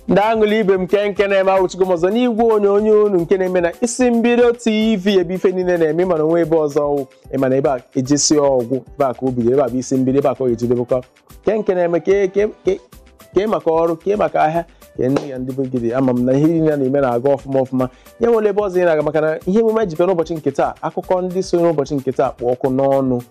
ndị aṅụli ibe m nke na-eme awụchigo m ọzọ n'igwe onyonyo unu nke na-eme na isi mbido TV ebe ife niile na-eme mana onwe ebe ọzọ ọwụ ịmana ebe a ejesi ọgwụ ebe a ka o bidoro ebe a bụ isi mbido ebe a ka ọ ga-ejidebekwa nke na-eme ke maka ọrụ ke maka ahịa ke nne ya ndị begide ama m na ihe niile na-eme na-aga ọfụma nye nwere ebe ọzọ ị na-aga maka na ihe emume jikọrọ n'ụbọchị nke taa akụkọ ndị so n'ụbọchị nke taa kpụ ọkụ n'ọnụ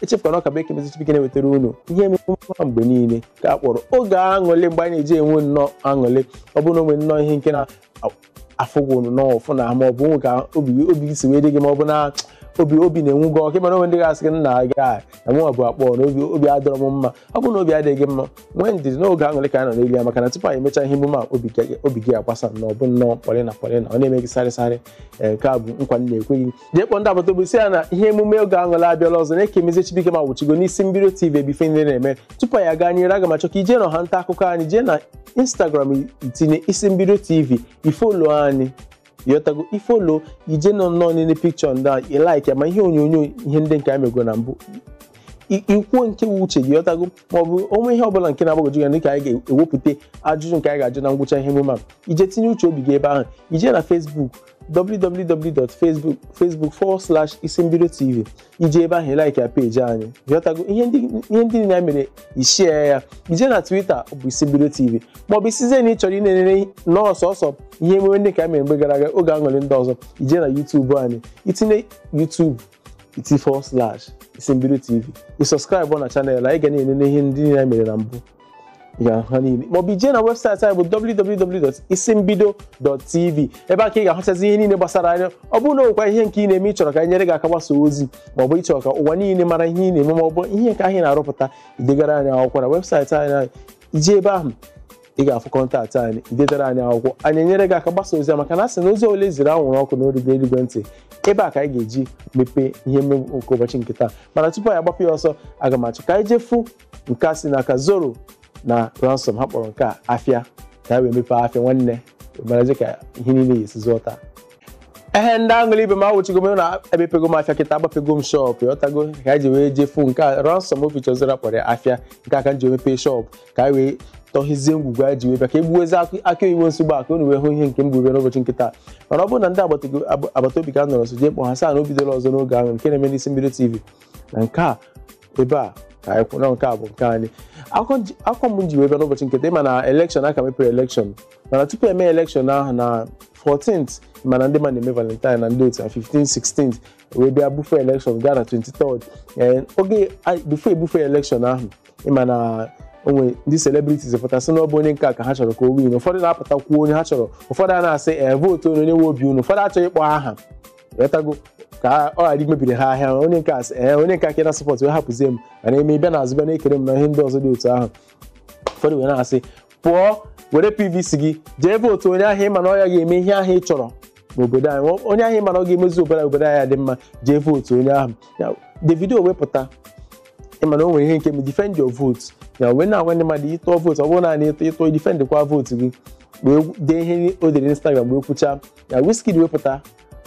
echefukwana ọka bụ ekemezichinike na-ewetara unu ihe emume mgbe niile ka a kpọrọ oge aṅụle mgbe anyị na-eji enwe nnọọ aṅụle ọ bụrụ na onwe nnọọ ihe nke na-afụgwụ n'ọfụ na ma ọ bụ nwe ka obi si wee dị gị ma ọ bụ na obi na-enwu gị ọkụ mana onwe ndị ga-asị gị nna aga na mụ bụ akpọ na obi adọrọ m mma ọ bụ na obi adịghị mma nwee ndidi n'oge aṅụle ka anyị nọ n'elu ya maka na tupu anyị emechaa ihe emume a obi gị agbasa na ọ bụ nnọọ kpọrị na ọ na-eme gị sarịsarị nke a bụ nkwa m na-ekweghị jee kpọọ ndị agbata obi si ya na ihe emume oge aṅụle abịala ọzọ na-ekemezi Chibike ma wụchigo n'isi mbido TV ebe ife niile na-eme tupu anyị aga nyere aga ma chọ ka ije na ọha nta akụkọ anyị jee na Instagram itinye isi mbido TV ifolo anyị yotago ifolo ije nọ n'ile picture ndị a like ya ma ihe onyonyo ihe ndị nke anyị mego na mbụ ikwuo nke uche gị yotago ma ọ bụ onwe ihe ọbụla nke na-agbagoju ya dịka anyị ga-ewepụta ajụjụ nke anyị ga-ajụ na ngwụcha ihe emume a ije tinye uche obi gị ebe ahụ ije na Facebook www.facebook.com/isimbido TV ije ebe ahụ like ya peji anyị yotago ihe ndị na mere ishare ya ije na Twitter ọ bụ isimbido TV ma ọ bụ isizie na ị chọrọ ịnenere n'ọsọsọ ihe emume ndị ka mere mgbe gara aga oge aṅụle ndị ọzọ ije na YouTube anyị itinye YouTube /isimbido TV subscribe na channel anyị ga na-enene ihe ndị niile mere na mbụ ya ha niile ma ọ bụ ije na webụsaịtị anyị bụ www.isimbido.tv ebe a ka ị ga-ahụchazi ihe niile gbasara anyị ọ bụrụ na nwekwa ihe nke ị na-eme ịchọrọ ka anyị nyere gị aka gbasa ozi ma ọ bụ ịchọrọ ka ụwa niile mara ihe ị na-eme ma ọ bụ ihe nke anyị na-arụpụta idegara anyị akwụkwọ na webụsaịtị anyị ije ebe ahụ ị ga-afụ kọntaktị anyị idetara anyị akwụkwọ anyị enyere gị aka gbasa ozi maka na asị na ozi ole ziri anwụrụ ọkụ na origo eluigwe ntị ebe a ka anyị ga-eji mepee ihe mmemme nke ụbọchị nke taa mana tupu anyị agbapụ ya ọsọ aga m achọ ka anyị jefu nke a si n'aka Zoro na Ransom ha kpọrọ nke a afịa ka wee mepee afịa nwanne marazi ka ihe niile esi zụọ taa ndị aṅụle ibe m awụchigo m na ebepego m afịa kịta agbapego m shop yotago ka anyị ji wee jefu nke a Ransom oficha Zoro kpọrọ afịa nke aka ji mepee shop ka anyị wee tọhizie ngwugwu anyị ji wee bịa ka egbuwezi aka iwe nsogbu aka unu wee hụ ihe nke mgbube n'ụbọchị nke taa mana ọ bụrụ na ndị agbata obi ka nọrọ nso jee kpọọ ha saa na o bidola ọzọ n'oge ahụ nke na-eme n'isi mbido TV na nke a ebe a ka anyị kwụ na nke a bụ nke anyị akọ m ji wee bịa n'ụbọchị nke taa ịma na elekshọn aka mepere elekshọn mana tupu eme elekshọn ahụ na 14th mana ndị mmadụ na-eme Valentine na ndị otu na 15th 16th wee bịa bufe elekshọn gaa na 23rd oge bufe ebufe elekshọn ahụ ịma na onwe ndị celebrities pụtasị na ọ bụ onye nke a ka ha chọrọ ka o win ụfọdụ na-apụtakwuo onye ha chọrọ ụfọdụ a na-asị vootu onye nwe obi unu ụfọdụ achọghị ịkpọ aha wetago ka ọ ghara imebiri ha ahịa onye nke asị onye nke aka na sọpọt wee hapụzie m mana eme bịa n'azụ bịa na-ekere m na ihe ndị ọzọ dị otu ahụ ụfọdụ wee na-asị pụọ were PVC gị jee vootu onye ahụ ịma na ọ ya ga-eme ihe ahụ ị chọrọ n'obodo anyị onye ahụ ịma na ọ ga-emezi obodo anyị dị mma jee vootu onye ahụ Davido wepụta ịma na o nwere ihe nke m defend your vote ya wee na-agwa ndị mmadụ ịtụọ vootu ọ bụrụ naanị ịtụọ defend kwa vootu gị wee dee ihe o dere Instagram wee kwucha ya Wizkid wepụta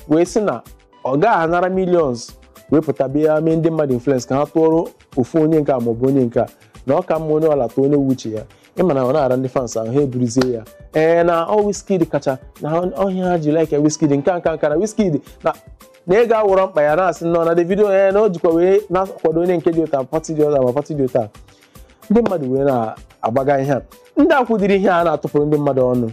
wee sị na ọ gaghị anara millions wepụta bịa mee ndị mmadụ influence ka ha tụọrọ ofu onye nke a maọbụ onye nke a na ọ ka mma onye ọla tụọ onye wuche ya ịma na ọ na-ara ndị fans ahụ ha eburizie ya na ọ Wizkid kacha na ọhịa ha ji like Wizkid nka na Wizkid na ego awụrọ mkpa ya na-asị nnọọ na Davido na o jikwa wee na-akwado onye nke dị ụta pati dị ụta ma pati dị ụta ndị mmadụ wee na-agbaga ihe a ndị akwụdiri ihe a na-atụpụrụ ndị mmadụ ọnụ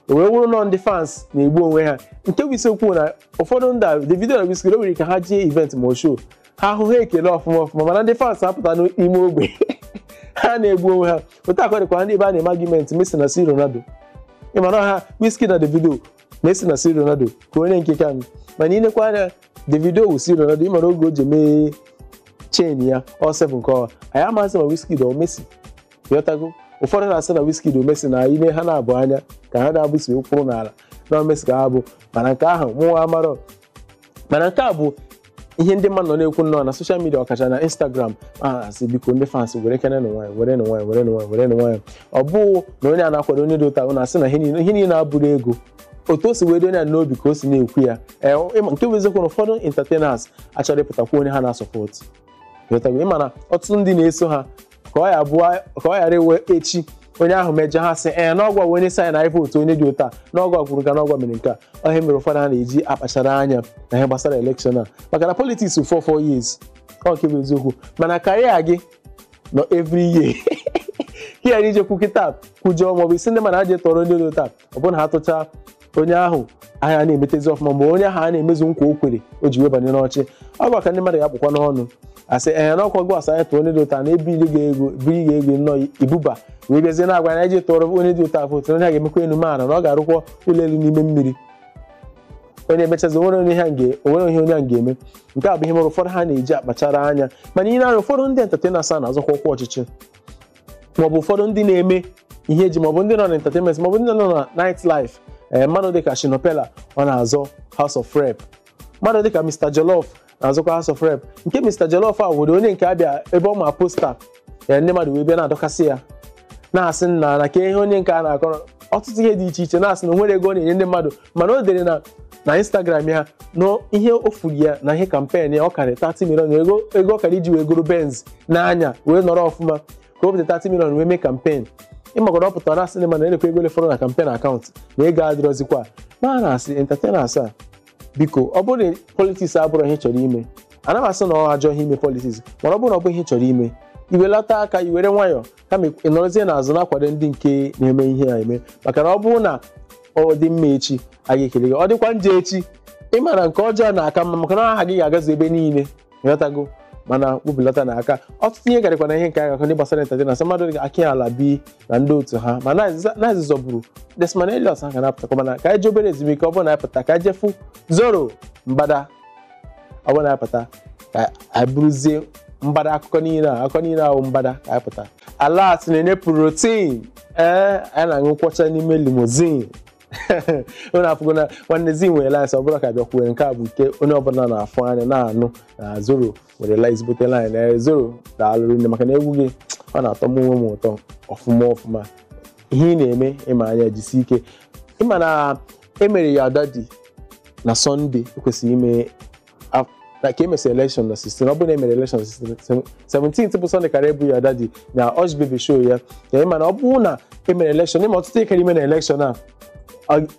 wee wụrụ nọ ndị fans na-egbu onwe ha nke wisiokwu na ụfọdụ ndị Davido na Wizkid nwere ka ha jee event ma show ha ahụ ha ekele ọfụma mana ndị fans apụta n'ime ogbe ha na-egbu onwe ha otu akọdịkwa ndị ebe a na-eme argument Messi na C Ronaldo ịmara ha Wizkid na Davido Messi na C Ronaldo ka onye nke ka mana inekwa anya Davido wụ C Ronaldo ịmara oge o ji mee chain ya ọ7 nke ọwa anyị amaghịzị ma Wizkid ọ Messi yotago ụfọdụ na-asị na Wizkid o Messi na ime ha na-abụ anya ka ha na-abụsi ụkwụrụ n'ala na Messi ka ha bụ mana nke ahụ mụnwa amarọ mana nke a bụ ihe ndị mmadụ nọ na-ekwu nnọọ na soshal midia ọkacha na Instagram asị biko ndị fans were kene n'nwaanyị were n'nwaanyị ọ bụ na onye a na-akwado onye dị ụta na-asị na ihe niile na-abụrụ ego otu o si wee donye n'obi ka o si na-ekwu ya nke bụ eziokwu na ụfọdụ entertainers achọrọ ịpụtakwu onye ha na-asọpọtụ ịma na ọtụtụ ndị na-eso ha ka ọ ghara ewe echi onye ahụ mejọ ha sị n'ọgwa onye sayị na votu onye dị ụta n'ọgwa kwuru ka n'ọgwa mere nke a ihe mere ụfọdụ ha na-eji akpachara anya na ihe gbasara elekshọn a maka na politiks 4 years ọ nke bụ eziokwu mana karịa gị nọ every year ka ya ijekwu kịta kwujọọ maọbụ isi ndị mana ha je tọrọ ndị dị ụta ọ bụrụ na ha tụchaa onye ahụ ahịa na-emetezi ọfụma mgbe onye ahụ a na-emezu nkwa o kwere o ji webanye n'ọchị ọ bụ ka ndị mmadụ ga-akpụkwa n'ọnụ asị n'ọkwa gụ asa anyị tụọ onye dị ụta na ebiri gị ego nnọọ ibuba wee bịazie na-agwa na eji tụọrọ onye dị ụta votu onye a ga-emekwa enumeala na ọ ga-arụkwa ụlọ elu n'ime mmiri onye emechazi onwere ihe onye a ga-eme nke a bụ ihe mere ụfọdụ ha na-eji akpachara anya mana ihe na ụfọdụ ndị entertainers a na-azọkwa ọkwa ọchịchị maọbụ ụfọdụ ndị na-eme ihe eji maọbụ ndị nọ na entertainment maọbụ ndị nọ na night life mmadụ dịka Shinopela ọ na-azọ House of Rep mmadụ dịka Mr. Jollof na-azọkwa House of Rep nke Mr. Jollof a obodo onye nke abịa ebe ọ ma posta ndị mmadụ wee bịa na-adọkasị ya na-asị na ka ihe onye nke a na-akọrọ ọtụtụ ihe dị iche iche na-asị na o nwere ego ọ na-enye ndị mmadụ mana o dere na Instagram ya na ihe o furu ya na ihe kampen ya ọ karịrị 30 million ego ọ karịrị iji wee goro Benz n'anya wee nọrọ ọfụma ka o bute 30 million wee mee kampen ịmagoro ọ pụtara asị ndị mmadụ na-elekwa ego lefọrọ na kampen akaụntụ na ego adịrọzikwa ma na-asị entertainers a biko ọ bụrụ na politiks abụrụ ihe chọrọ ime ana m asị na ọ ajọ ihe ime politiks mana ọ bụrụ na ọ bụ ihe chọrọ ime iwelata aka iwere nwayọọ kama ịnọrọzie n'azụ na-akwado ndị nke na-eme ihe a eme maka na ọ bụrụ na ọ dị mma echi a ga-ekele gị ọ dịkwa njọ echi ịmara nke ọjọọ na-aka mma maka na aha gị ga-agazu ebe niile ịghọtago mana wubelata na aka ọtụtụ ihe garịkwa na ihe nke agakọ ndị gbasara entertainment mmadụ dị Aki ala bi na ndị otu ha ma na-azịzọburu Desmond Elliot ha ga na-apụtakwa mana ka anyị ji obere ezumike ọ bụrụ na apụta ka anyị jefu Zoro Mbada ọ bụrụ na apụta ka anyị bụrụzie Mbada akụkọ niile ahụ Mbada ka anyị pụta alat na-enye protein anyị na-aṅụ kwọcha n'ime limozin onye afụgo na nwanne zi nwere laịnsị ọ bụla ka bịakwuo nke a bụ nke onye ọbụla na-afụ anya na-anụ na Zoro nwere laịnsị bote laịn na Zoro daalụrụ nne maka na egwu gị ọ na-atọ m onwe m ụtọ ọfụma ihe ị na-eme ịma anya jisi ike ịma na emere ya dadi na Sọnde ekwesịrị ime na ka emesịrị election na 16 ọ bụ na emere election na 17th bụ Sọnde kara ebu ya dadi na Hush Baby show ya ịma na ọ bụ na emere election ịma ọtụtụ ikere ime na election a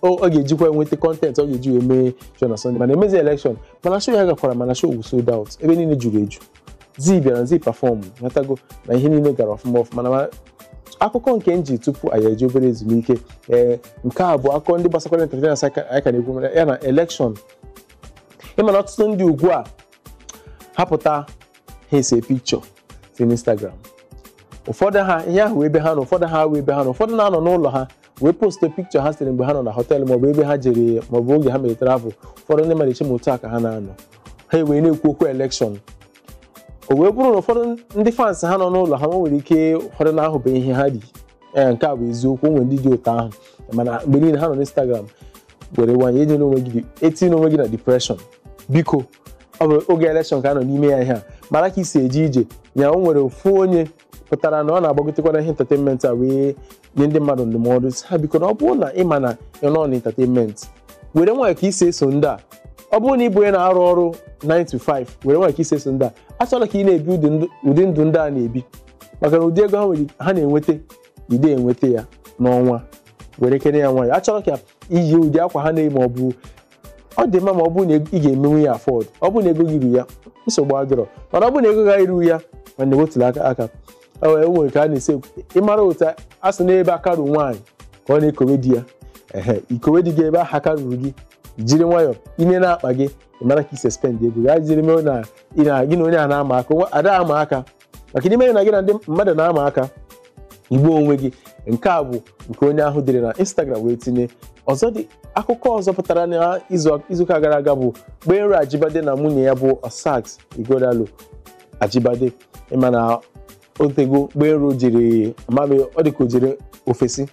ọ ga-ejikwa nweta kọntentị ọ ga-eji wee mee show na Sunday mana emezi election mana show ya gakwara mana show sold out ebe niile juru eju zi bịara zi perform nwetago na ihe niile gara ọfụma mana akụkọ nke nji tupu anyị eji obere ezumike nke a bụ akụkọ ndị gbasakwara entertainment anyị ka na-ekwu ya na election ịmana ọtụtụ ndị ugbu a hapụta ha ese pikchọ si n'Instagram ụfọdụ ha ihe ahụ ebe ha nọ ụfọdụ ha ebe ha nọ ụfọdụ na-anọ n'ụlọ ha wee postu pikchọ ha siri mgbe ha nọ na họteelụ maọbụ ebe ha jere maọbụ oge ha mere travel ụfọdụ ndị mmadụ eche ma otu a ka ha na-anọ ha wee na-ekwu okwu elekshọn o wee bụrụ na ụfọdụ ndị fans ha nọ n'ụlọ ha nwere ike ụfọdụ na-ahụbeghị ihe ha dị nke a bụ eziokwu nwere ndị dị ụtọ ahụ mana mgbe niile ha nọ n'Instagram were nwanyị etinye onwe gị na depression biko ọ bụ oge elekshọn ka a nọ n'ime ya ihe a mara ka isi eje ije ya o nwere ofu onye pụtara na ọ na-agbagotekwa na ihe entertainment a wee nye ndị mmadụ ndụmọdụ ha biko na ọ bụrụ na ịma na ị nọ na entertainment were nwanyị ka isi eso ndị a ọ bụrụ na ị bụ onye na-arụ ọrụ 9 to 5 were nwanyị ka isi eso ndị a achọrọ ka ị na-ebi ụdị ndụ ndị a na-ebi maka na ụdị ego ha na-enweta ide enweta ya n'ọnwa were kene ya nwanyị achọrọ ka iyi ụdị akwa ha na-eme ọ bụ ọ dị mma ma ọ bụrụ na ị ga-emenwu ya afford ọ bụrụ na ego gị ru ya nsogbu adịrọ mana ọ bụrụ na ego ga iru ya nwanne wetụla aka nwere ka a na-esi ịmara otu a sị n'ebe aka ru nwaanyị ka ọ na-ekowe di ya ikowe di gị ebe ahụ aka ruru gị jiri nwayọọ ime na-akpa gị ịmara ka isi spend ego ya jiri mee na gị na onye a na-ama aka ada ama aka maka n'ime na gị na ndị mmadụ na-ama aka igbo onwe gị nke a bụ nke onye ahụ dere na Instagram wee tinye ọzọ dị akụkọ ọzọ pụtara na izuụka gara aga bụ Gbenro Ajibade na nwunye ya bụ Osags Ighodalo Ajibade ịma na otego Gbenro jiri amaghị ọ dị ka o jere ofesi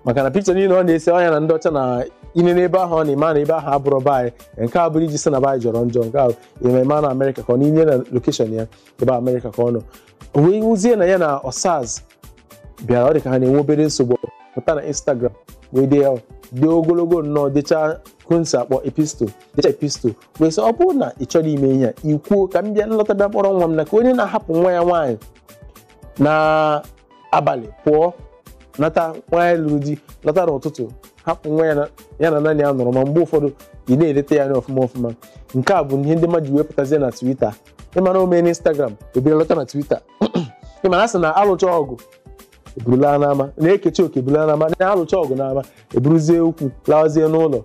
maka na pikchọ niile ọ na-ese ọnya na ndị ọcha na ine n'ebe ahụ ọ na-eme na ebe ahụ abụrụ baanyị nke a bụrụ iji sị na baanyị jọrọ njọ nke ahụ ememe na Amerịka ka ọ n'inye na lokeshọn ya ebe Amerịka ka ọ nọ o wee wuzie na ya na Osags bịara ọ dị ka ha na-enwe obere nsogbu pụta na Instagram wee dị ogologo nnọọ dịcha kunsi akpọ episto wee sị ọ bụrụ na ị chọrọ ime ihe a ikwuo ka m bịa nlọta bịa kpọrọ nwa m na ka onye na-ahapụ nwa ya nwaanyị n'abalị pụọ nata nwaanyị lụrụ di lọta n'ụtụtụ hapụ nwa ya na naanị ya nọrọ, ma mgbe ụfọdụ ị na-eleta ya anya ọfụma ọfụma. Nke a bụ ihe ndị mmadụ wepụtazie na Twitter. Ịmara ome na Instagram ebere lọta na Twitter. Ịmara asị na alụcha ọgụ eburula n'ama, na-ekechi oke eburula n'ama, na-alụcha ọgụ n'ama eburuzie okwu lawazie n'ụlọ.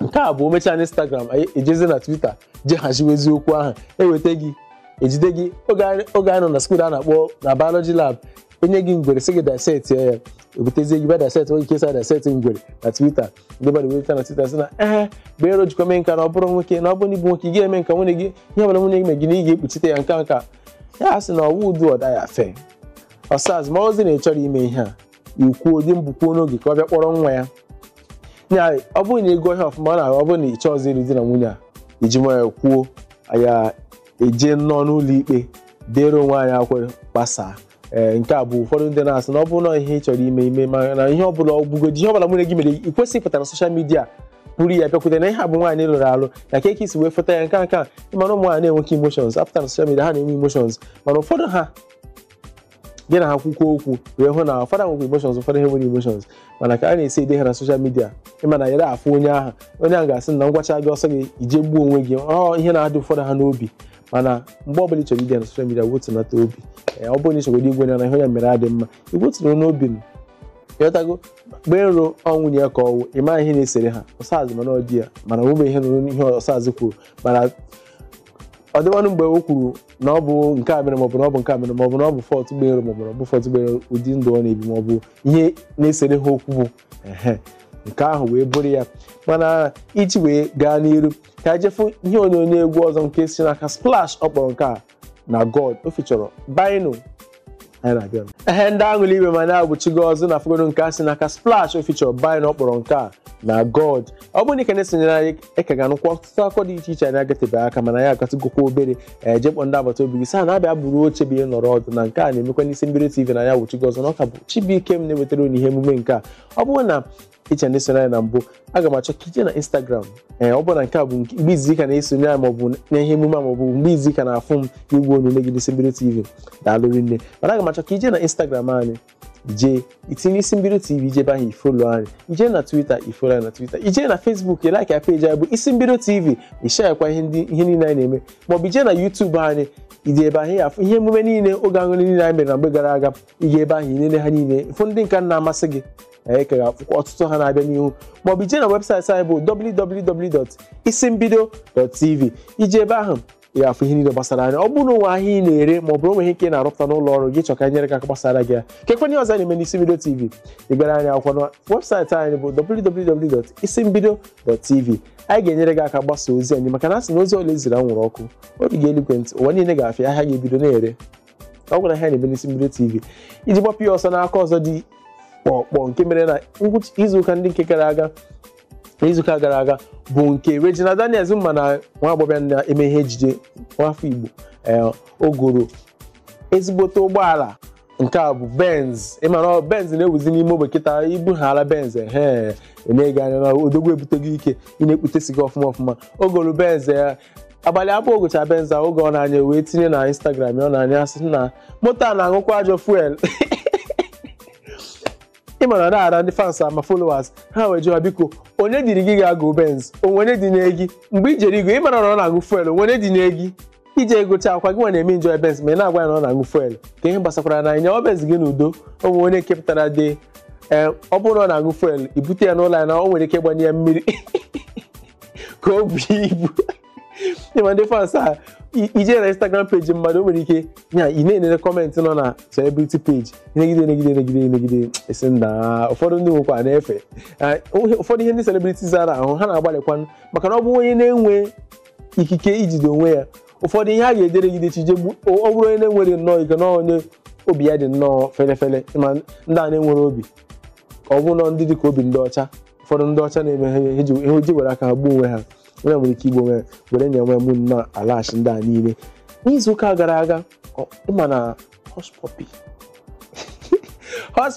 Nke a bụ o mechaa na Instagram ejezie na Twitter je haziwezi okwu ahụ, eweta gị ejide gị oge anyị nọ na skuul a na-akpọ na biology lab, enye gị ngwere sị gị dissect ya, ebutezie gị bịa dissect onye ike sa dissect ngwere na Twitter. Ndị mmadụ wepụta na Twitter sị na beero jikwa mee nka na ọ bụrụ nwoke, na ọ bụrụ ibu nwoke ị ga-eme nka nwunye gị, ihe ọbụla nwunye gị mee gị na ị ga-ekpuchite ya nka ya sị na ọwụ udu ọda ya fe ọsaz ma ozi na ị chọrọ ime ihe a ikwuo dị mbụkwuo n'oge ka ọ bịa kpọrọ nwa ya. Nya ọ bụrụ na ego ihe ọfụma na ọ bụrụ na ị chọọzi ịlụ di na nwunye a iji ma ya kwuo ya eje nnọọ n'ụlọ ikpe dere onwe anyị akwere gbasaa. Nke a bụ ụfọdụ ndị na-asị na ọ bụrụ na ihe ị chọrọ ime ma na ihe ọbụla ọgbugodi ihe ọbụla nwunye gị mere ị kwesịghị ịpụta na soshal midia buru ya bịakwute na ihe a bụ nwaanyị lụrụ alụ ya ka eke isi wee feta ya nka ịmana ụmụ nwaanyị na-enweghị emotions apụta na soshal midia ha na-enwe emotions, mana ụfọdụ ha gị na ha kwukwo okwu wee hụ na ụfọdụ nwekwa emotions ụfọdụ ha nwere emotions, mana ka a na-esi ede ha na soshal midia ịma na yere afụ onye ahụ ahụ ga-asị na ngwacha gị ọsọ gị ije gbuo onwe gị ihe na-adị ụfọdụ ha n'obi. Mana mgbe ọbụla ị chọrọ ide na soshal midia wetunata obi, ọ bụrụ na ị chọrọ igwe na ihe ya mere adị mma igwetụrụ n'obi ịghọtago mgbe nro ọnwụnye ya ka ọwụ ịma ihe na-esere ha ọsazị mana ọ dị ya mana ọ bụ ihe nụrụ ihe ọsazị kwuru, mana ọ dịwanụ mgbe o kwuru na ọ bụ nke a mere maọbụ na ọ bụ nke a mere maọbụ na ọ bụ fọt gbero maọbụ na ọ bụ fọt gbero ụdị ndụ ọ na-ebi maọbụ ihe na-esere ha okwu bụ nke ahụ wee bụrụ ya. Mana iji wee gaa n'iru ka jefu ihe onyonyo egwu ọzọ nke si n'aka Splash ọ kpọrọ nke a na God o fichọrọ Bino anyị na-abịa ndị aṅụlị ibe ma na-abụchi gị ọzọ na fogodo nke a si n'aka Splash o fichọrọ Bino ọ kpọrọ nke a na God. Ọ bụrụ na ike na-esonyere anyị eka ga-anụkwa ọtụtụ akụkọ dị iche iche anyị agatebeghị aka mana ya agatụgokwa obere jekpọ ndị agbata obi gị saa na-abịa bụrụ oche bụ ihe nọrọ ọdụ na nke a na-emekwa n'isi Mbiri TV na ya wụchi gị ọzọ na ọka bụ Chibuike m na-ewetara unu ihe emume nke a. Ọ bụrụ na iche ndị sonye anyị na mbụ aga m achọ ka ije na Instagram ọ bụrụ na nke a bụ mgbe izi ka na-esonye anyị maọbụ na ihe emume a maọbụ mgbe izi ka na-afụ m igwe onyonyo gị n'isi Mbiri TV daalụrị nne, mana aga m achọ ka ije na Instagram anyị jee itinye isi Mbiri TV ijebe ahụ ifolo anyị, ije na Twitter ifolo anyị na Twitter, ije na Facebook like ya peji anyị bụ isi Mbiri TV ishekwa ihe niile anyị na-eme, maọbụ ije na YouTube anyị ide ebe ahụ ya ihe emume niile oge aṅụrị niile anyị mere na mgbe gara aga ige ebe ahụ inene ha niile fụ ndị nke na-amasị gị ka ga-afụkwa ọtụtụ ha na-abịa n'ihu, maọbụ ije na webụsaịtị anyị bụ www.isimbido.tv ije ebe ahụ ị ga-afụ ihe niile gbasara anyị. Ọ bụrụ na ụwa ahịa ị na-ere maọbụ onwe ihe nke ị na-arụpụta n'ụlọ ọrụ gị chọrọ ka nyere gị aka gbasara gị ya kekwenye ọzọ anyị na-eme n'Isimbido TV ịgara anyị akwụkwọ na webụsaịtị anyị bụ www.isimbido.tv. Anyị ga-enyere gị aka gbasa ozi anyị maka na asị na ozi ọla eziri anwụrụ ọkụ obi ga-eluigwe ntị ụwa niile ga-afịa ahịa ga-ebido na-ere. Ọ gwara ihe na-eme n'Isimbido TV iji gbapụ ya ọsọ n'aka ọzọ dị kpọkpọ nke mere na izuụka ndị nke gara aga n'izuụka gara aga bụ nke Regina Daniels mma na nwa agbọghọ na-eme ihe ejije nwafọ Igbo ogoro ezigbote ụgbọala nke a bụ Benz. Ịmara Benz na-ewuzi n'ime ogbe kịta ibu ha ala Benz eme-ega anya na odogwu ebutego ike ị na-ekputesi gị ọfụma ogoro Benz abalị abụọ ogocha Benz oge ọ na-anya wee tinye na Instagram ọ na-anya asị na moto a na-aṅụkwa ajọ fuel ịmara na-ara ndị fans ama followers ha wee jụọ biko onye dịrị gị ga-agụ Benz onwere dị n'egi mgbe ijere igwe ịmara na ọ na-aṅụ fuel onwere dị n'egi ije egocha akwa gị nwa na-eme enjoy Benz ma ị na-agwa ya na ọ na-aṅụ fuel ka ihe gbasakwara na ịnya ọ Benz gị n'udo onwe onye kepụtara dị ọ bụrụ na ọ na-aṅụ fuel ibute ya n'ụlọ ya na o nwere ike ịgbanye ya mmiri ka o buo ibu ịma ndị fans a ije na Instagram page mmadụ o nwere ike nya ị na-enere kọmentị nọ na celebrity page negide esi na ụfọdụ ndị nwekwa na-efe ụfọdụ ihe ndị celebrities a na-ahụ ha na-agbalịkwanụ maka na ọ bụ onye na-enwe ikike ijide onwe ya ụfọdụ ihe a ga-edere gide chije ọ bụrụ onye na-enwere nnọọ ike na onye obi ya dị nnọọ felefele ma ndị a na-enwere obi ọ bụ nọ ndị dị ka obi ndị ọcha ụfọdụ ndị ọcha na-eme ihe ji were aka ha gbuo onwe ha onye nwere ike igbo onwe were nye nwe mụ na alachi ndị a niile. N'izuụka gara aga ịma na Hush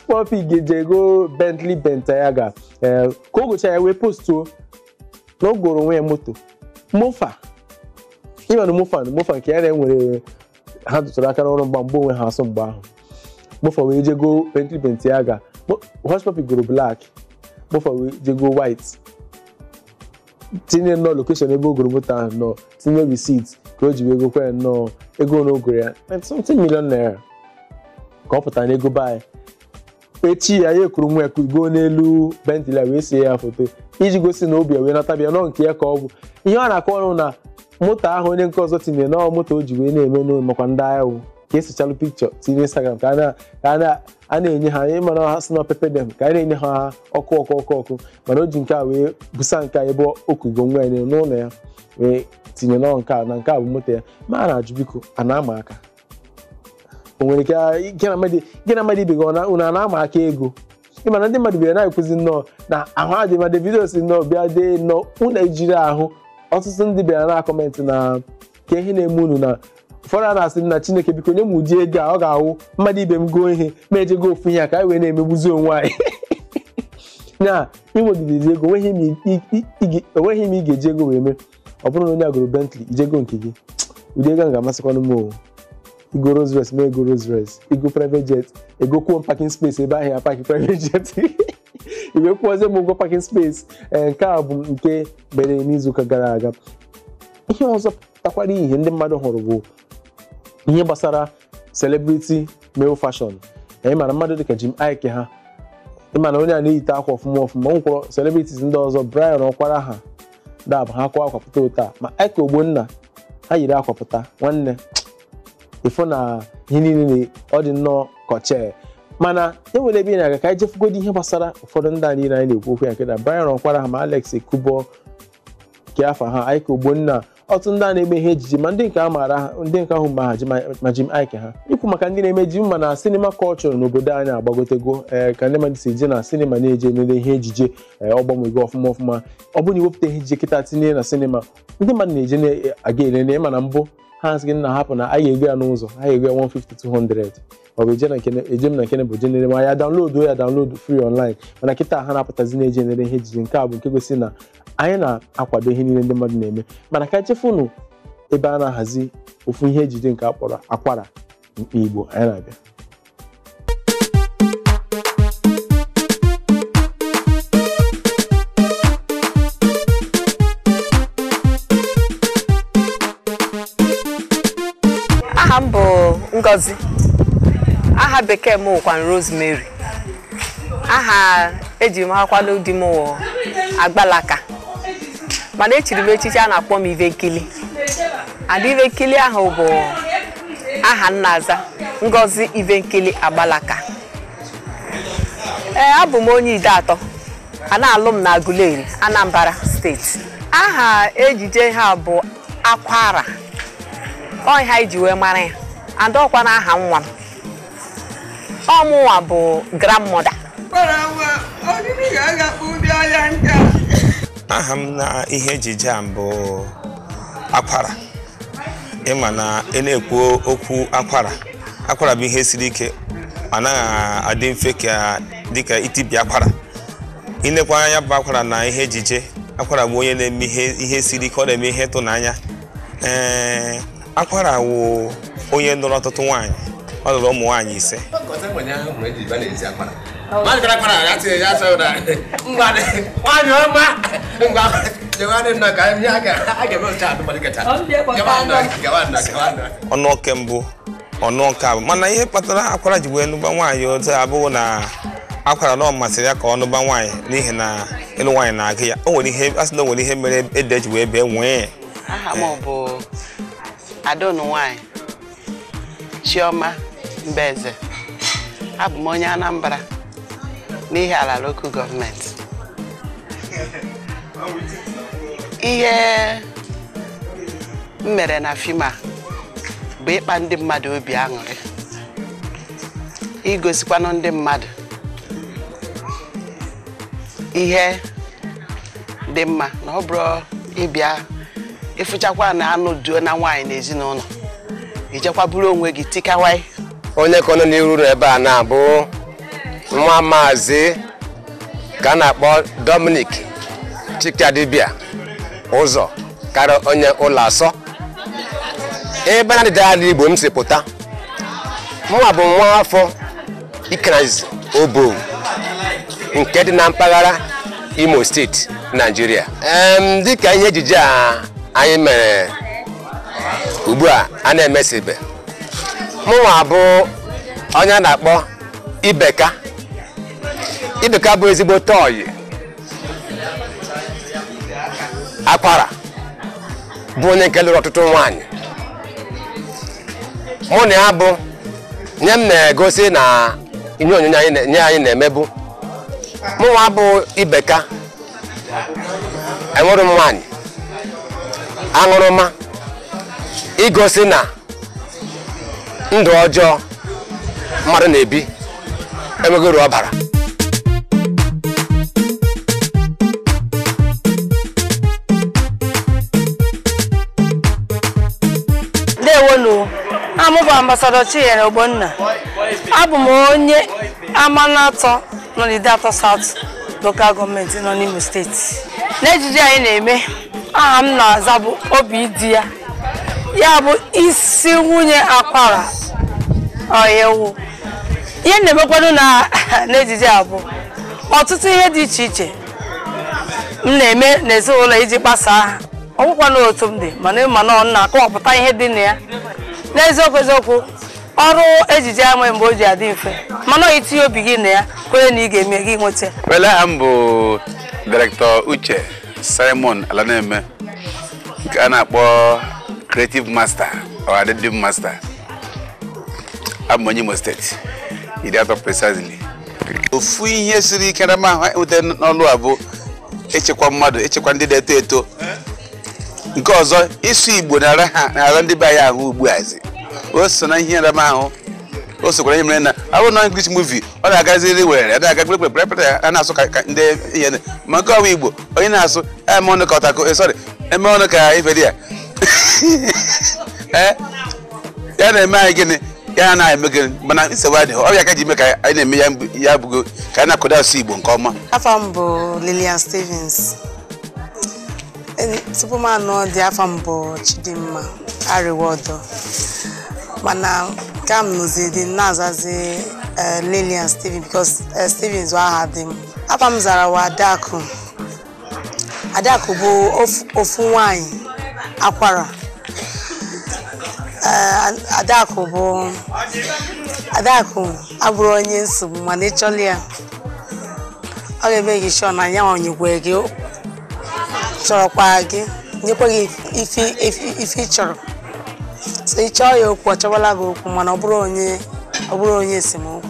Puppy ga-ejego Bentley Bentayaga ka o gocha ya wee postuo na o goro onwe ya moto mofa ịma na mofa nke ya na-enwere ha dụtụrụ aka n'ọrụ mgbe onwe ha asọ mgbe ahụ kpọfọ wee jego Bentley Bentiaga hush puppy goro black kpọfọ wee jego white tinye nnọọ location ebe ogoro moto ahụ nọ tinye receipt ka o ji wee gokwa nnọọ ego n'ogoro ya 90 million naira ka ọ pụtara n'ego baị echi ya ekwuru nwa ekwu go n'elu Bentley wee sie ya foto iji gosi na obi wee natabịa nọ nke ya ka ọ bụ ihe ọ na-akọ ọrụ na moto ahụ onye nke ọzọ tinyere nọọ moto o ji wee na-eme n'ụlọ makwa ndị agha wụ ka esichalụ pikchọ tinye Instagram ka a na-enye ha ịmana ha si na pepe dem ka a na-enye ha ọkụ mana o ji nke a wee busa nke a ebe okugo nwa ya n'ụlọ ya wee tinye nọọ nke a na nke a bụ moto ya ma a na-ajụ biko a na-ama aka o nwere ike gị na mmadụ ibe gị unu a na-ama aka ego ịmana ndị mmadụ bịara na-ekwuzi nnọọ na ahụ adị ma Davido si nnọọ bịa dee nnọọ unu ejiri ahụ ọtụtụ ndị bịara na kọmentị na ka ihe na-eme unu na ụfọdụ a na-asị na Chineke biko nye m ụdị ego a ọ ga-awụ mmadụ ibe m goo ihe ma ejego ofu ihe a ka anyị wee na-emegbuzi onwe anyị na inwegidezi ego onweghị m ị ga-eji ego wee mee ọ bụrụ na onye agụrụ Bentley ijego nke gị ụdị ego ga-amasịkwanụ m o igo Rolls Royce ma ego Rolls Royce igo private jet egokwuo parking space ebe ahụ ya parking private jet iwekwuozie m ụgwọ parking space nke a bụ nke mere n'izuụka gara aga. Ihe ọzọ pụtakwara ihe ndị mmadụ hụrụ bụ ihe gbasara celebrity male fashion. Mana mmadụ dịka Jim Ike ha mana onye a na-eyite akwa ọfụma nkwụrụ celebrities ndị ọzọ Brian ọkwara ha dabụ ha kwa akwapụta ụta ma Ike Ogbonna ha yiri akwapụta nwanne ifo na ihe niile ọ dị nnọọ kọche mana enwere ebe na-aga ka anyị jefugodi ihe gbasara ụfọdụ ndị anyị na-ekwu okwu ya nke na Brian ọkwara ha ma Alex Ekubo ke afa ha Ike Ogbonna ọtụ ndị a na-eme ihe ejiji ma ndị nke a maara ha ndị nke ahụ ma ha ma Jim Ike ha ikwu maka ndị na-eme ejiji ma na sinema culture n'obodo anyị agbagotego ka ndị mmadụ si eje na sinema na-eje nere ihe ejije ọgbanwego ọfụma ọ bụrụ na iwepụta ihe ejije kịta tinye na sinema ndị mmadụ na-eje na-aga elele mana mbụ ha sị gị na hapụ na anyị ego ya n'ụzọ anyị ego ya 150-200 ọ bụ eje m na nkene bụ jenere ma ya download free online mana kịta ha na-apụtazi na-eje nere ihe ejije nke a bụ nke gosi na anyị na-akwado ihe niile ndị mmadụ na-eme mana ka chefunu ebe a na-ahazi ofu ihe ejije nke akpọrọ akwara mkpa Igbo anyị na-abịa. Aha m bụ Ngozi, aha bekee m wụkwa Rosemary, aha eji m akwado di m wụ Agbalaka mana echiri m echichi a na-akpọ m Ivenkili Ivenkili ahụ bụ aha nnaza Ngozi Ivenkili Agbalaka. Abụ m onye Ide-Atọ a na-alụ m na Aguleri, Anambra steeti. Aha ejije ha bụ Akwara ọ ihe iji wee mara ya and ọkwa na aha nwa m ọmụnwa bụ grandmother. Aha m na ihe ejije a bụ Akwara. Ịma na na-ekwu okwu akwara bụ ihe siri ike anaghị adị mfe ka dịka itibi akwara. Inekwa anya bụ akwara na ihe ejije akwara bụ onye na-eme ihe siri ike ọ na-eme ihe ịtụnanya. Akwara wụ onye nụrụ ọtụtụ nwaanyị ọ lụrụ ụmụ nwaanyị 5. Ọnụọke mbụ ọnụọke abụ mana ihe kpatara akwara ji wee nụba nwaanyị otu abụghị na akwara na ọ masịrị ya ka ọ nụba nwaanyị n'ihi na ịlụ nwaanyị na-agụ ya. O nwere ihe asị na o nwere ihe mere ede ji wee bee nwee. Aha m bụ Adonu nwanyị Chioma Mbeze. Abụ m onye Anambra n'ihe ala local gọọmenti. Ihe m mere na fim a bụ ịkpa ndị mmadụ obi aṅụrị, igosikwanụ ndị mmadụ ihe dị mma na ọ bụrụ ịbịa ịfụchakwa na anụ duo na nwaanyị n'ezinụlọ ijekwa bụrụ onwe gị tikawai. Onye ka nọ n'iru ebe a na-abụ nwa maazị ka a na-akpọ Dominic Chikadibia ụzọ karịa onye ụlọ asọ. Ebe na ndịda ala Igbo m si pụta mụnwa bụ nwa afọ Ikanazi Obo nke dị na mpaghara Imo steeti Nigeria. Dịka ihe ejije a anyị mere ugbu a na-emesibe mụnwa bụ onye na-akpọ Ibeka bụ ezigbo tọọyị Akwara bụ onye nke lụrụ ọtụtụ nwaanyị. Mụ na ya bụ nye m na-egosi na ihe onyonyo anyị na-emebu mụnwa bụ Ibeka enwere m nwaanyị aṅụrụma igosi na ndụ ọjọọ mmadụ na-ebi enweghị uru ọbara. Ndewonu, amụbụ ambasadọ Kirie Ogbonna. Abụ m onye Amanato nọ n'Idatọ South Local Government nọ n'Imo steeti. N'ejije anyị na-eme, aha m na-aza bụ obi di ya. Ya bụ isi nwunye Akwara Oyewu. Ihe na-emekwado na n'ejije a bụ ọtụtụ ihe dị iche iche m na-eme n'ezinụlọ iji gbasaa ọgwụkwa n'otu m dị mana ọ na-akọwapụta ihe dị na ya. N'eziokwu ọrụ ejije ama mgbe o ji adị mfe mana itinye obi gị na ya kwere na ị ga-eme gị nweta. Well, I'm the director Iche Simon Na-Eme nke a na-akpọ creative master or additive master. I'm onye Imo State. Idatọ precisely. Ofu ihe siri ike na ma ute n'ọlụ a bụ echekwa mmadụ, echekwa ndị na-eto eto. Nke ọzọ ịsụ Igbo na-ara ndị be anyị ahụ ugbu a. O so na ihe nrama ahụ. O sokwara ihe mere na abụ na English movie ọ na-agaziri were na-aga kpekpekpe a na-asụ ka ndị ihe ma nke ọwa Igbo onye na-asụ eme ọnụ ka ọtako sorry eme ọnụ ka ife dị ya na-eme anyị gịnị ya na-eme gịnị mana nsogbu adịghị ọbịa ka ji eme ka anyị na-eme ya bụgo ka anyị na-akụda asụ Igbo nke ọma. Afọ m bụ Lillian Stevens. Tupu m anọ dị afọ m bụ Chidimma Ariwodo mana ka m nụzidi na-azazi Lillian Stevens because Stevens aha dị m. Afọ m zara wa Adaku. Adaku bụ ofu nwanyị Akwara. Adaku abụrụ onye nsogbu mana ịchọla ya ọ ga-eme gị shọ na ya onyekwe gị chọrọkwa gị nyekwa gị ife ị chọrọ so ị chọọ ya okwu ọ chọwala gị okwu mana ọ bụrụ onye esemokwu.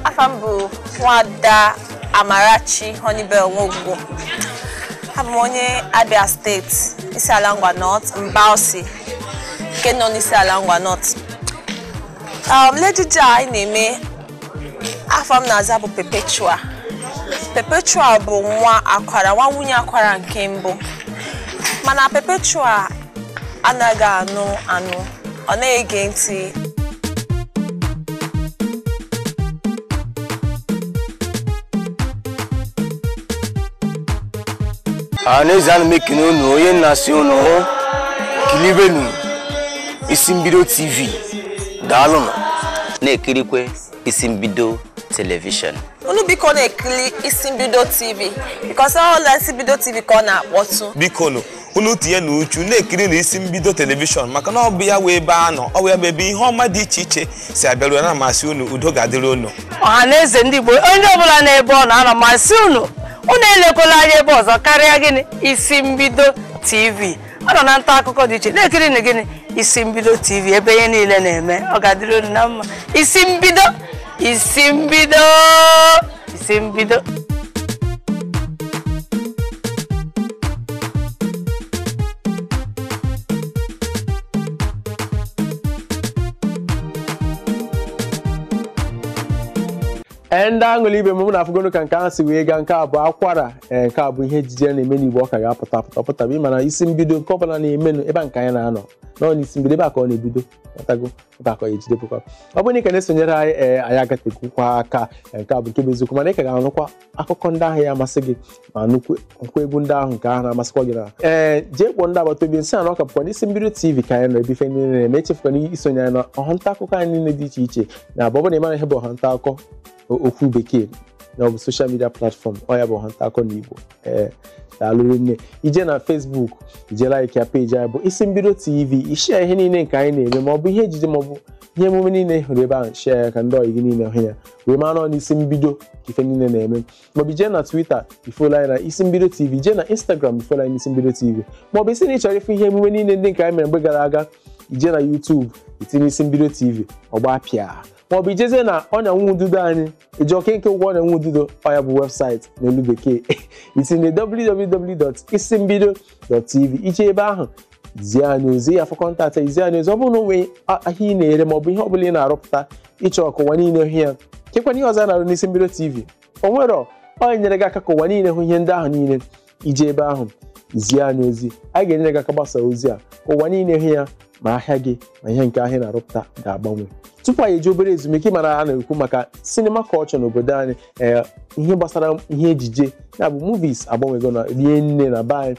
Afam bụ Nwada Amarachi Honeybell Nwogbo. Abụ m onye Abia State, Isiala Ngwa North, Mbausi, nke nọ n'Isiala Ngwa North. N'ejije anyị na-eme afam na-aza bụ Perpetua. Perpetua bụ nwa Akwara, nwa nwunye Akwara nke mbụ. Mana Perpetua anaghị anụ, ọ na-ege ntị. N'ezi ana m ekene unu onye na-asị unu kilibenu isi mbido TV daalụnụ na-ekirikwe isi mbido television. Unu biko na-ekiri isi mbido TV because all isi mbido TV ka ọ na-akpọtụ. Biko unu tinye n'uchu na-ekiri n'isi mbido television maka na ọ bụ ya wee ebe anọ ọ wee ebe ihe ọma dị iche iche si abịaruo na amasị unu udo ga-adịrị unu. Ọhaneze ndị Igbo onye ọbụla na-ebe ọ na-anọ masị unu elekwala anya ebe ọzọ karịa gịnị isi mbido TV. Ọ nọ na nta akụkọ dị iche na-ekiri na gịnị isi mbido TV ebe ihe niile na-eme ọ ga-adịrị unu na mma. Isi mbido ndị aṅụlị ibe m na-afụgono ka nke ahụ si wee gaa nke a bụ Akwara nke a bụ ihe ejije na-eme n'Igbo ọ ka ga-apụta bụ ịma na isi mbido nke ọbụla na-emenụ ebe a nke anyị na-anọ n'isi mbido ebe a ka ọ na-ebido ebe akọ ejidebụkwa ọ bụrụ na ị ka na-esonyere anyị agatekwukwa aka nke a bụ nke bụ eziokwu mana ị ka ga-anụkwa akụkọ ndị ahụ ya amasị gị ma nụkwa egwu ndị ahụ nke ahụ na-amasịkwa gị na jee kpọọ ndị agbata obi nsị na ọka bụkwa n'isi mbido TV ka anyị nọ ebife niile na-eme echefukwana isonye anyị na ọhụnta akụkọ anyị niile dị iche iche na abụ na ịmara ihe bụ ọhụnta akụkọ okwu bekee na ọ bụ social media platform ọ ya bụ ọhụnta akụkọ n'Igbo daalụrụ nne ije na Facebook ije like ya peji anyị bụ isi mbido TV ishare ihe niile nke anyị na-eme ma ọ bụ ihe ejije ma ọ bụ ihe emume niile hụrụ ebe ahụ share ya ka ndị ọyị gị niile hụ ya wee mara ọ n'isi mbido ife niile na-eme maọbụ ije na Twitter ifola anyị na isi mbido TV ije na Instagram ifola anyị n'isi mbido TV maọbụ isi na ị chọrọ ife ihe emume niile ndị nke anyị mere mgbe gara aga ije na YouTube itinye isi mbido TV ọgba pịa maọbụ ijezie na ọnya nwa ududo anyị eji okenke ụgwọ ọnya nwa ududo ọya bụ webụsaịtị n'olu bekee itinye www.isimbido.tv ije ebe ahụ zie anyị ozi ya afọ kọntaktị izie anyị ozi ọ bụrụ na onwe ahịa ị na-ere maọbụ ihe ọbụla ị na-arụpụta ịchọ ka ụwa niile hụ ya kekwana ihe ọzọ na-arụ n'isi mbido TV o nwere ọ nyere gị aka ka ụwa niile hụ ihe ndị ahụ niile ije ebe ahụ zie anyị ozi anyị ga-enyere gị aka gbasa ozi a ka ụwa niile hụ ya ma ahịa gị ma ihe nke ahịa na-arụpụta ga-agbanwe tupu anyị eji obere ezumike mara a na-ekwu maka sinema culture n'obodo anyị ihe gbasara ihe ejije ya bụ movies agbanwego na rie nne na be anyị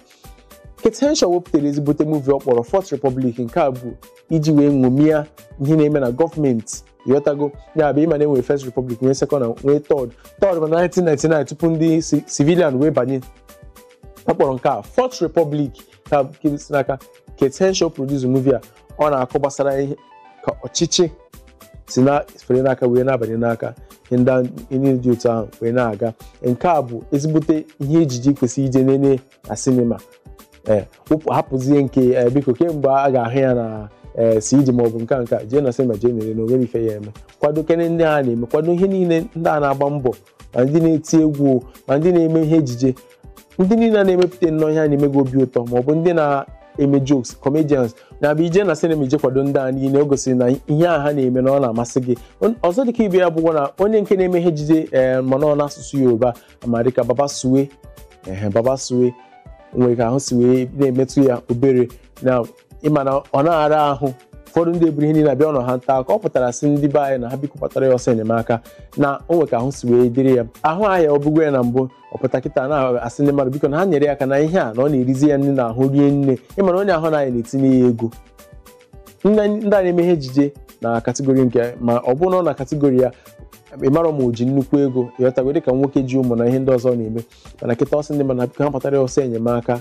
Ketenshaw wepụtara ezigbote movie ọ kpọrọ Fourth Republic nke a bụ iji wee ṅomie ihe na-eme na gọọmenti ịghọtago ya bụ ịma na enwere First Republic nwee Second na nwee Third na 1999 tupu ndị civilian wee banye ọ kpọrọ nke a Fourth Republic ka si n'aka Ketenshaw produce movie a ọ na-akọ gbasara ihe ka ọchịchị si na fere n'aka wee na-abanye n'aka ndị dị otu ahụ wee na-aga nke a bụ ezigbote ihe ejiji kwesịrị ije nene na sinima hapụzie nke biko kemgbe a ga-ahụ ya na CD maọbụ nka jee na sinima jee nere na onwere ife ya eme kwado kene ndị a na-eme kwado ihe niile ndị a na-agba mbọ ma ndị na-eti egwu ma ndị na-eme ihe ejije ndị niile na-emepụta nnọọ ihe a na-emego obi ụtọ maọbụ ndị na-eme jokes comedians na-abịa ije na sinima ije kwado ndị a niile o gosiri na ihe a ha na-eme na ọ na-amasị gị ọzọ dịka ibe ya bụkwa na onye nke na-eme ihe ejije mana ọ n'asụsụ Yoruba ama dịka Baba Suwe nwere ka ahụ si wee na-emetụ ya obere na ịma na ọ na-ara ahụ ụfọdụ ndị eburu ihe niile abịa ọnọ ha nta aka ọ pụtara si ndị be anyị na ha bikọpụtara ya ọsọ enyemaka na o nwere ka ahụ si wee dịrị ya ahụ ahịa ọ bụgo ya na mbụ ọpụta kịta na-asị ndị mmadụ biko na ha nyere ya aka na ihe a na ọ na-erizi ya nne na ahụ rie nne ịma na onye ahụ na anyị na-etinye ya ego ndị a na-eme ihe ejije na kategori nke ma ọ bụrụ na ọ na kategori ya ịmara ma o ji nnukwu ego ịghọtago dịka nwoke ji ụmụ na ihe ndị ọzọ na-eme mana kịta ọsị ndị mmadụ ha pụtara ya ọsọ enyemaka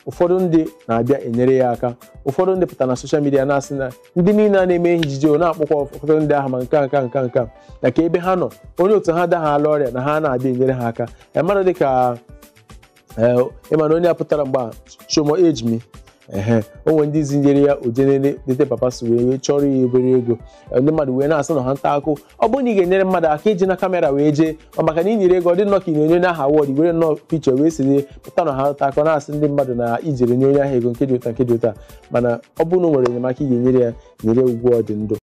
ụfọdụ ndị na-abịa enyere ya aka ụfọdụ ndị pụtara na soshal midia na-asị na ndị niile a na-eme ihe ejije na-akpọkwa ụfọdụ ndị ahụ ma nka na ka ebe ha nọ onye otu ha daghala ọrịa na ha na-abịa enyere ha aka mmadụ dịka ịmana onye a pụtara mgbe Chomo Ejimi onwe ndị zinyere ya ojenene dete Papa Suwe wee chọrọ ya obere ego ndị mmadụ wee na-asị na ha nta akụ ọ bụrụ na ị ga-enyere mmadụ aka iji na kamera wee jee maka na inyere ego ọ dị nnọọ ka ị na-enye onye aha awọd were nnọọ picha wee si pụta na ha nta akụ na-asị ndị mmadụ na ijere nye onye ahụ ego nke dị ụta mana ọ bụrụ na o nwere enyemaka ị ga-enyere ya nyere ugwu ọdị ndụ